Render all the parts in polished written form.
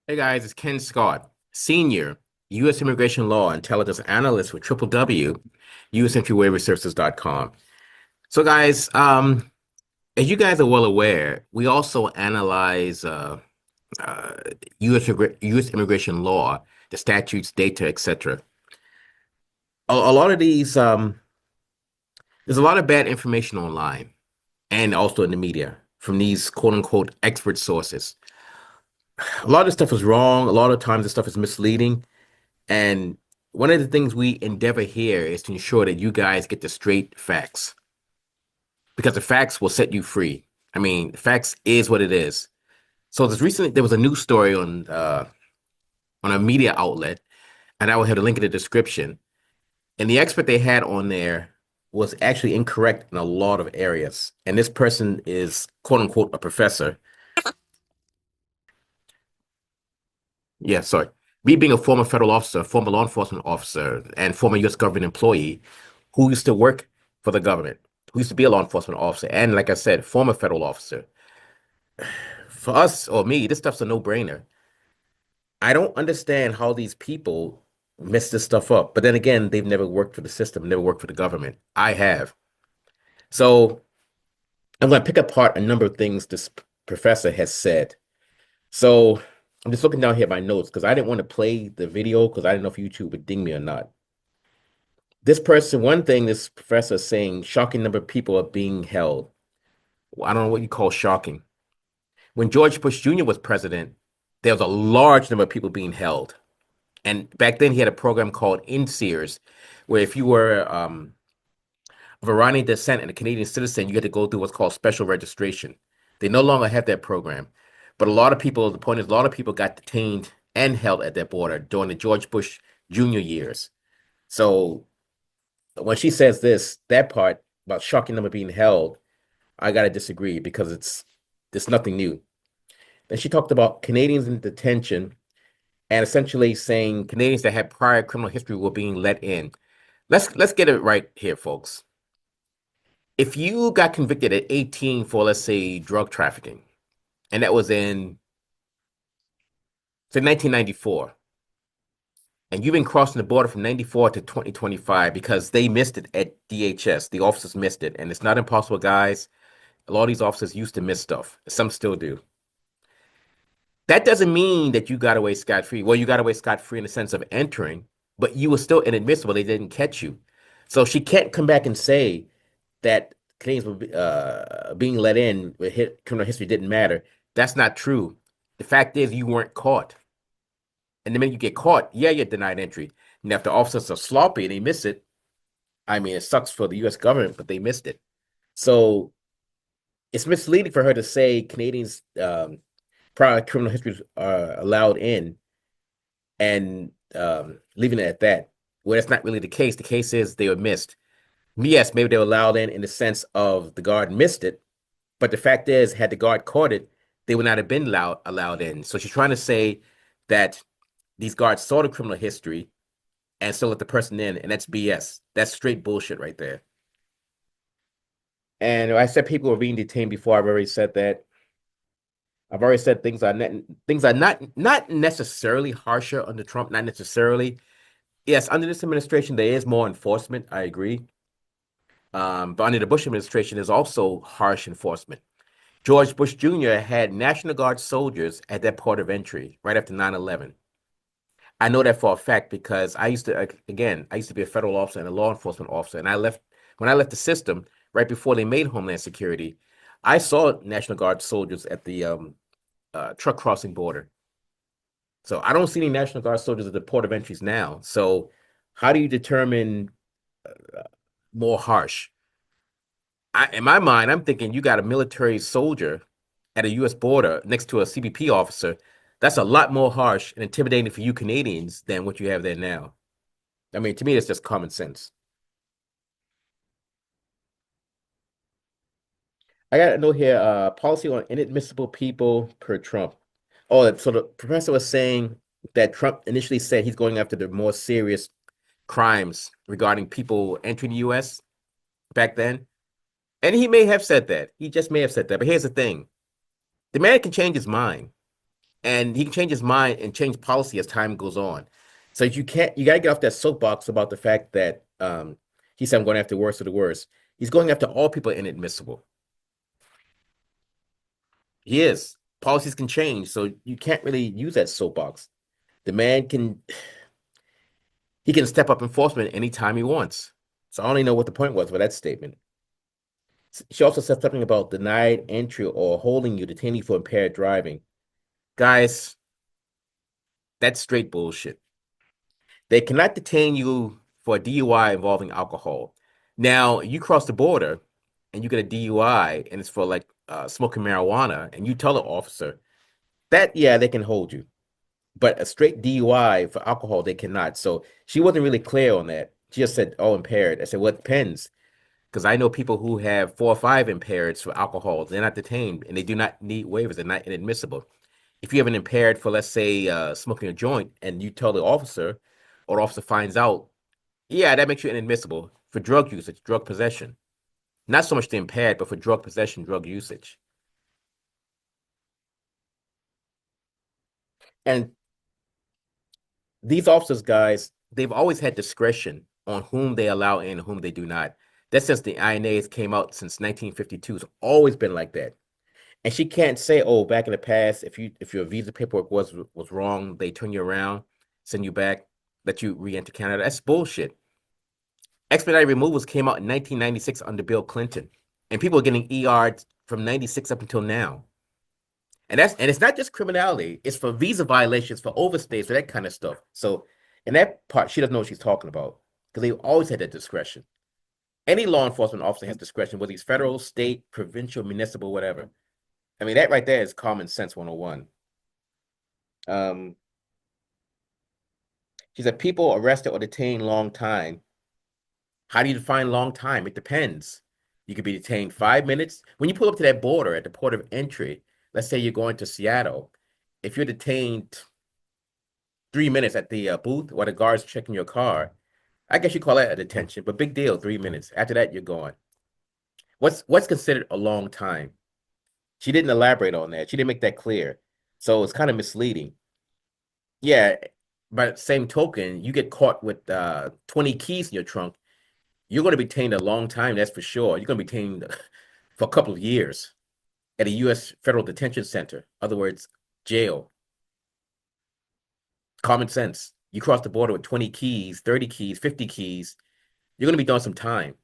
Hey guys, it's Ken Scott, Senior U.S. Immigration Law Intelligence Analyst with www.usentryWaiverServices.com. So guys, as you guys are well aware, we also analyze uh, U.S. immigration law, the statutes, data, etc. A lot of these, there's a lot of bad information online and also in the media from these quote unquote expert sources. A lot of this stuff is wrong. A lot of times this stuff is misleading. And one of the things we endeavor here is to ensure that you guys get the straight facts because the facts will set you free. I mean, facts is what it is. So there was a news story on a media outlet, and I will have a link in the description. And the expert they had on there was actually incorrect in a lot of areas. And this person is quote unquote a professor. Yeah, sorry. Me being a former federal officer, former law enforcement officer, and former U.S. government employee who used to work for the government, who used to be a law enforcement officer, and like I said, former federal officer. For us or me, this stuff's a no-brainer. I don't understand how these people mess this stuff up. But then again, they've never worked for the system, never worked for the government. I have. So I'm going to pick apart a number of things this professor has said. So I'm just looking down here at my notes because I didn't want to play the video because I didn't know if YouTube would ding me or not. This person, one thing this professor is saying, shocking number of people are being held. Well, I don't know what you call shocking. When George Bush Jr. was president, there was a large number of people being held. And back then he had a program called NSEERS, where if you were of Iranian descent and a Canadian citizen, you had to go through what's called special registration. They no longer have that program. But a lot of people, the point is, a lot of people got detained and held at that border during the George Bush Jr. years. So when she says this, that part about shocking number being held, I gotta disagree because it's nothing new. Then she talked about Canadians in detention and essentially saying Canadians that had prior criminal history were being let in. Let's get it right here, folks. If you got convicted at 18 for, let's say, drug trafficking, and that was in say 1994, and you've been crossing the border from 94 to 2025 because they missed it at DHS, the officers missed it, and it's not impossible, guys. A lot of these officers used to miss stuff. Some still do. That doesn't mean that you got away scot-free. Well, you got away scot-free in the sense of entering, but you were still inadmissible. They didn't catch you. So she can't come back and say that Canadians were being let in with criminal history didn't matter. That's not true. The fact is you weren't caught. And the minute you get caught, yeah, you're denied entry. Now, if the officers are sloppy and they miss it, I mean, it sucks for the U.S. government, but they missed it. So it's misleading for her to say Canadians prior criminal histories are allowed in and leaving it at that. Well, that's not really the case. The case is they were missed. Yes, maybe they were allowed in the sense of the guard missed it, but the fact is, had the guard caught it, they would not have been allowed in. So she's trying to say that these guards saw the criminal history and still let the person in, and that's BS. That's straight bullshit right there. And I said people were being detained before. I've already said that. I've already said things are not necessarily harsher under Trump, not necessarily. Yes, under this administration there is more enforcement. I agree. But under the Bush administration, there's also harsh enforcement. George Bush Jr. had National Guard soldiers at that port of entry right after 9/11. I know that for a fact because I used to be a federal officer and a law enforcement officer, and when I left the system right before they made Homeland Security. I saw National Guard soldiers at the truck crossing border. So I don't see any National Guard soldiers at the port of entries now. So how do you determine more harsh? In my mind, I'm thinking you got a military soldier at a U.S. border next to a CBP officer. That's a lot more harsh and intimidating for you Canadians than what you have there now. I mean, to me, it's just common sense. I got a note here, policy on inadmissible people per Trump. Oh, so the professor was saying that Trump initially said he's going after the more serious crimes regarding people entering the US back then. And he may have said that. He just may have said that. But here's the thing. The man can change his mind. and he can change his mind and change policy as time goes on. So you got to get off that soapbox about the fact that he said I'm going after the worst of the worst. He's going after all people inadmissible. He is. Policies can change, so you can't really use that soapbox. The man can he can step up enforcement anytime he wants. So I don't even know what the point was with that statement. She also said something about denied entry or holding you, detaining you for impaired driving. Guys, that's straight bullshit. They cannot detain you for a DUI involving alcohol. Now, you cross the border and you get a DUI and it's for like smoking marijuana, and you tell the officer that, yeah, they can hold you. But a straight DUI for alcohol, they cannot. So she wasn't really clear on that. She just said, oh, impaired. I said, well, it depends. Because I know people who have 4 or 5 impaireds for alcohol. They're not detained and they do not need waivers. They're not inadmissible. If you have an impaired for, let's say, smoking a joint and you tell the officer, or the officer finds out, yeah, that makes you inadmissible for drug usage, drug possession. Not so much the impaired, but for drug possession, drug usage. And these officers, guys, they've always had discretion on whom they allow in and whom they do not. That's since the INAs came out since 1952. It's always been like that. And she can't say, "Oh, back in the past, if your visa paperwork was wrong, they turn you around, send you back, let you re-enter Canada." That's bullshit. Expedited removals came out in 1996 under Bill Clinton, and people are getting ER'd from 96 up until now. And it's not just criminality; it's for visa violations, for overstays, for that kind of stuff. So, in that part, she doesn't know what she's talking about because they've always had that discretion. Any law enforcement officer has discretion, whether he's federal, state, provincial, municipal, whatever. I mean, that right there is common sense 101. Um, she said people arrested or detained long time. How do you define long time? It depends. You could be detained 5 minutes. When you pull up to that border at the port of entry, let's say you're going to Seattle, if you're detained 3 minutes at the booth while the guard's checking your car, I guess you call that a detention, but big deal, 3 minutes. After that, you're gone. What's considered a long time? She didn't elaborate on that. She didn't make that clear. So it's kind of misleading. Yeah, by the same token, you get caught with 20 keys in your trunk, you're going to be detained a long time, that's for sure. You're going to be detained for a couple of years at a U.S. federal detention center. In other words, jail. Common sense. You cross the border with 20 keys, 30 keys, 50 keys, you're going to be doing some time.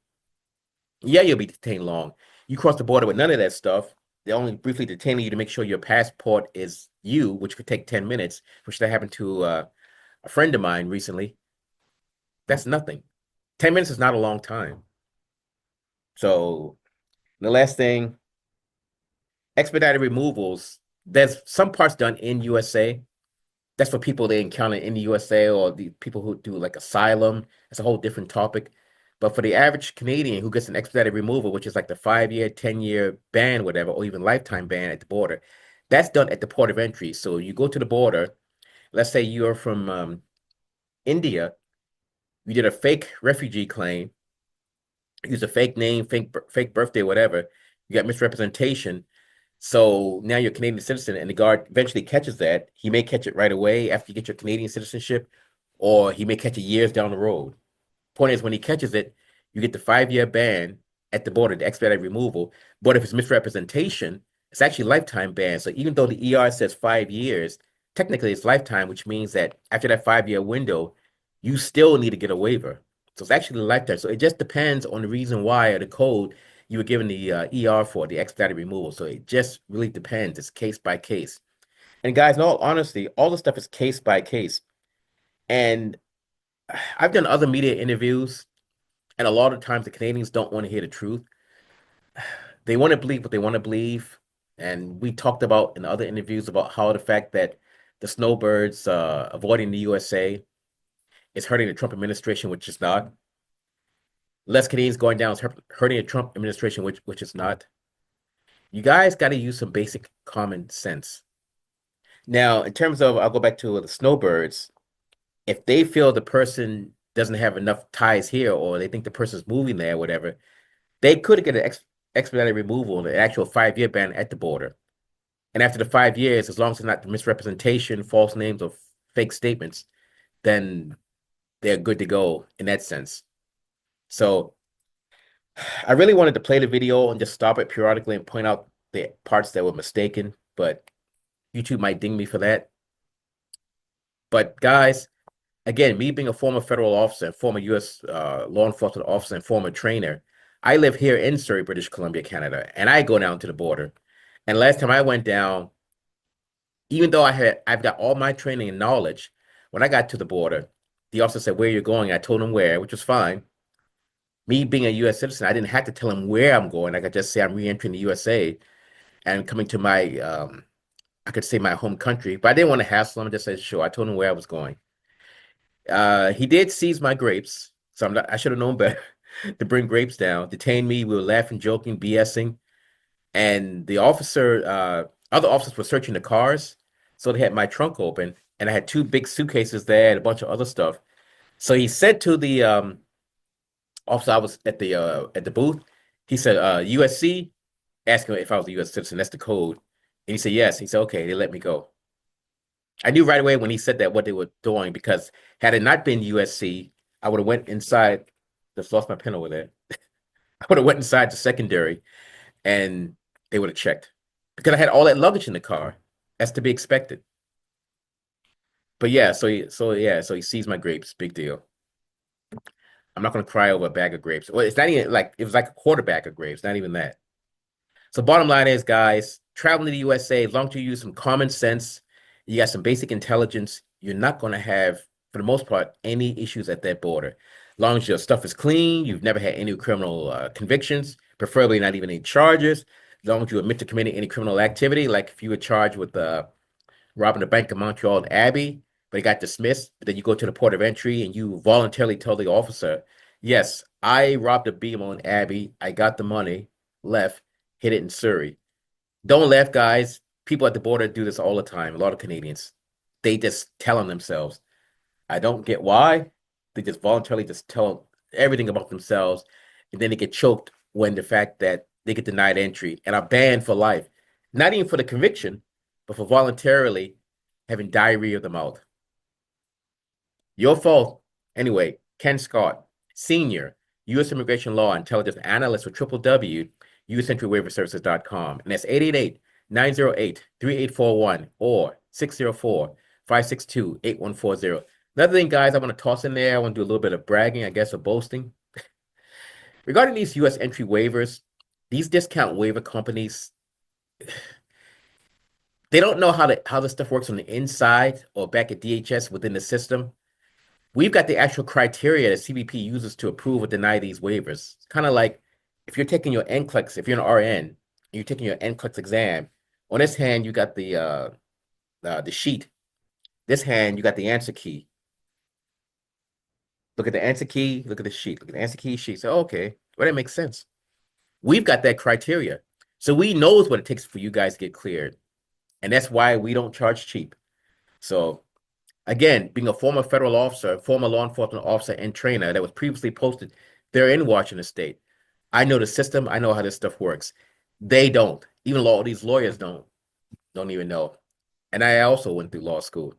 Yeah, you'll be detained long. You cross the border with none of that stuff. They're only briefly detaining you to make sure your passport is you, which could take 10 minutes, which that happened to a friend of mine recently. That's nothing. 10 minutes is not a long time. So the last thing, expedited removals. There's some parts done in USA. That's for people they encounter in the USA, or the people who do like asylum. It's a whole different topic. But for the average Canadian who gets an expedited removal, which is like the 5 year, 10 year ban, whatever, or even lifetime ban at the border, that's done at the port of entry. So you go to the border. Let's say you're from India. You did a fake refugee claim, use a fake name, fake birthday, whatever. You got misrepresentation. So now you're a Canadian citizen, and the guard eventually catches that. He may catch it right away after you get your Canadian citizenship, or he may catch it years down the road. Point is, when he catches it, you get the 5 year ban at the border, the expedited removal. But if it's misrepresentation, it's actually lifetime ban. So even though the ER says 5 years, technically it's lifetime, which means that after that 5 year window, you still need to get a waiver. So it's actually lifetime. So it just depends on the reason why, or the code you were given the ER for, the expedited removal. So it just really depends. It's case by case. And guys, in all honesty, all the stuff is case by case. And I've done other media interviews, and a lot of times the Canadians don't want to hear the truth. They want to believe what they want to believe. And we talked about in other interviews about how the fact that the snowbirds avoiding the USA is hurting the Trump administration, which is not. Less Canadians going down is hurting the Trump administration, which is not. You guys got to use some basic common sense. Now, in terms of, I'll go back to the snowbirds. If they feel the person doesn't have enough ties here, or they think the person's moving there, or whatever, they could get an expedited removal, an actual 5 year ban at the border. And after the 5 years, as long as it's not misrepresentation, false names, or fake statements, then they're good to go in that sense. So I really wanted to play the video and just stop it periodically and point out the parts that were mistaken, but YouTube might ding me for that. But guys, again, me being a former federal officer, former U.S. Law enforcement officer, and former trainer, I live here in Surrey, British Columbia, Canada, and I go down to the border. And last time I went down, even though I've got all my training and knowledge, when I got to the border, the officer said, "Where are you going?" I told him where, which was fine. Me being a U.S. citizen, I didn't have to tell him where I'm going. I could just say I'm re-entering the USA and coming to my, I could say my home country, but I didn't want to hassle him. I just said, sure. I told him where I was going. He did seize my grapes, so I should have known better to bring grapes down. Detained me. We were laughing, joking, BSing, and the other officers were searching the cars, so they had my trunk open, and I had two big suitcases there and a bunch of other stuff. So he said to the officer I was at the booth, he said, USC, asking if I was a US citizen. That's the code. And he said, yes. He said, okay, they let me go. I knew right away when he said that what they were doing, because had it not been USC, I would have went inside. Just lost my pen over there. I would have went inside the secondary and they would have checked because I had all that luggage in the car. That's to be expected. But yeah, so he sees my grapes. Big deal. I'm not gonna cry over a bag of grapes. Well, it's not even like it was like a quarter bag of grapes, not even that. So bottom line is, guys, traveling to the USA, as long as you use some common sense, you got some basic intelligence, you're not going to have, for the most part, any issues at that border. As long as your stuff is clean, you've never had any criminal convictions, preferably not even any charges. As long as you admit to committing any criminal activity, like if you were charged with robbing the Bank of Montreal and Abbey, but it got dismissed, but then you go to the port of entry and you voluntarily tell the officer, yes, I robbed a beam on Abbey, I got the money, left, hit it in Surrey. Don't laugh, guys. People at the border do this all the time. A lot of Canadians, they just tell on themselves. I don't get why. They just voluntarily just tell everything about themselves, and then they get choked when the fact that they get denied entry and are banned for life. Not even for the conviction, but for voluntarily having diarrhea of the mouth. Your fault. Anyway, Ken Scott, Senior, U.S. Immigration Law Intelligence Analyst with www.usentry-waiver-services.com. And that's 888-908-3841 or 604-562-8140. Another thing, guys, I want to toss in there, I want to do a little bit of bragging, I guess, or boasting. Regarding these U.S. entry waivers, these discount waiver companies, they don't know how the stuff works on the inside or back at DHS within the system. We've got the actual criteria that CBP uses to approve or deny these waivers. It's kind of like if you're taking your NCLEX, if you're an RN, and you're taking your NCLEX exam, on this hand, you got the sheet. This hand, you got the answer key. Look at the answer key, look at the sheet. Look at the answer key sheet. So, okay, well, that makes sense. We've got that criteria. So we knows what it takes for you guys to get cleared. And that's why we don't charge cheap. So again, being a former federal officer, former law enforcement officer and trainer that was previously posted there in Washington State, I know the system. I know how this stuff works. They don't. Even these lawyers don't even know. And I also went through law school.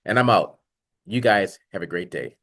And I'm out. You guys have a great day.